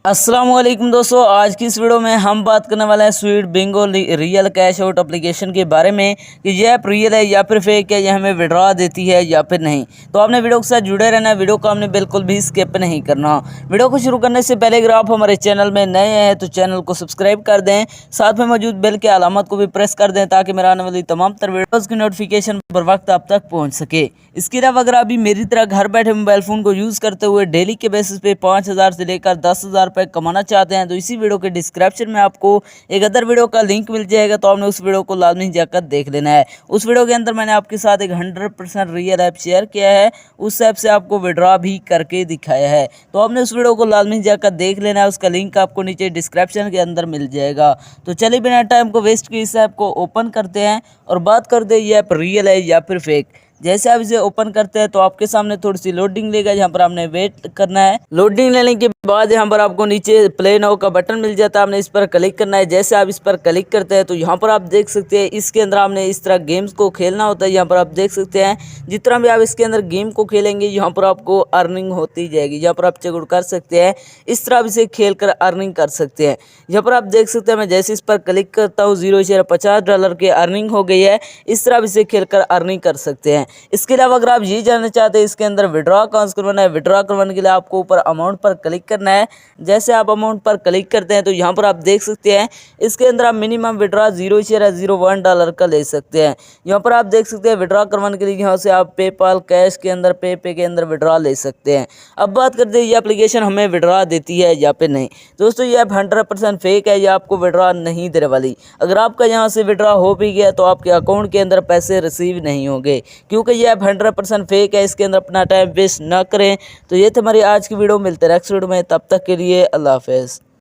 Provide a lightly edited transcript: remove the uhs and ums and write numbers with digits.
अस्सलाम वालेकुम दोस्तों, आज की इस वीडियो में हम बात करने वाले हैं sweet Bingo real cash out application के बारे में कि यह ऐप रियल है या फिर फेक है, यह हमें विड्रॉ देती है या फिर नहीं। तो आपने वीडियो के साथ जुड़े रहना है, वीडियो को आपने बिल्कुल भी स्किप नहीं करना। वीडियो को शुरू करने से पहले अगर आप हमारे चैनल में नए हैं तो चैनल को सब्सक्राइब कर दें, साथ में मौजूद बेल के अलामत को भी प्रेस कर दें ताकि मेरा आने वाली तमाम तर वीडियोज़ की नोटिफिकेशन बर वक्त आप तक पहुँच सके। इसके अलावा अगर आप भी मेरी तरह घर बैठे मोबाइल फ़ोन को यूज़ करते हुए डेली के बेसिस पे 5,000 से लेकर 10,000 रुपये कमाना चाहते हैं तो इसी वीडियो के डिस्क्रिप्शन में आपको एक अदर वीडियो का लिंक मिल जाएगा, तो आपने उस वीडियो को लाजमी जाकर देख लेना है। उस वीडियो के अंदर मैंने आपके साथ एक 100% रियल ऐप शेयर किया है, उस ऐप से आपको विड्रॉ भी करके दिखाया है, तो आपने उस वीडियो को लाजमी जाकर देख लेना है। उसका लिंक आपको नीचे डिस्क्रिप्शन के अंदर मिल जाएगा। तो चलिए बिना टाइम को वेस्ट किए इस ऐप को ओपन करते हैं और बात करते हैं ये ऐप रियल है या फिर फेक। जैसे आप इसे ओपन करते हैं तो आपके सामने थोड़ी सी लोडिंग लेगा, जहाँ पर आपने वेट करना है। लोडिंग लेने के बाद यहाँ पर आपको नीचे प्ले नाउ का बटन मिल जाता है, आपने इस पर क्लिक करना है। जैसे आप इस पर क्लिक करते हैं तो यहाँ पर आप देख सकते हैं इसके अंदर आपने इस तरह गेम्स को खेलना होता है। यहाँ पर आप देख सकते हैं जितना भी आप इसके अंदर गेम को खेलेंगे यहाँ पर आपको अर्निंग होती जाएगी। यहाँ पर आप चेकआउट कर सकते हैं, इस तरह आप इसे खेल कर अर्निंग कर सकते हैं। यहाँ पर आप देख सकते हैं मैं जैसे इस पर क्लिक करता हूँ $0.50 की अर्निंग हो गई है। इस तरह आप इसे खेल कर अर्निंग कर सकते हैं। इसके अलावा अगर आप ये जानना चाहते हैं इसके अंदर विड्रॉ कहाँ से करवाना है, विड्रॉ करवाने के लिए आपको ऊपर अमाउंट पर क्लिक करना है। जैसे आप अमाउंट पर क्लिक करते हैं तो यहाँ पर आप देख सकते हैं इसके अंदर आप मिनिमम विड्रॉ $0.01 का ले सकते हैं। यहाँ पर आप देख सकते हैं विड्रॉ करवाने के लिए यहाँ से आप पेपाल कैश के अंदर पे के अंदर विड्रॉ ले सकते हैं। अब बात करते हैं ये एप्लीकेशन हमें विड्रॉ देती है या फिर नहीं। दोस्तों ये ऐप 100% फेक है, ये आपको विड्रॉ नहीं देने वाली। अगर आपका यहाँ से विड्रॉ हो भी गया तो आपके अकाउंट के अंदर पैसे रिसीव नहीं होंगे, क्योंकि ये ऐप 100% फेक है। इसके अंदर अपना टाइम वेस्ट ना करें। तो ये थी हमारी आज की वीडियो, मिलते हैं नेक्स्ट वीडियो में, तब तक के लिए अल्लाह हाफ़िज़।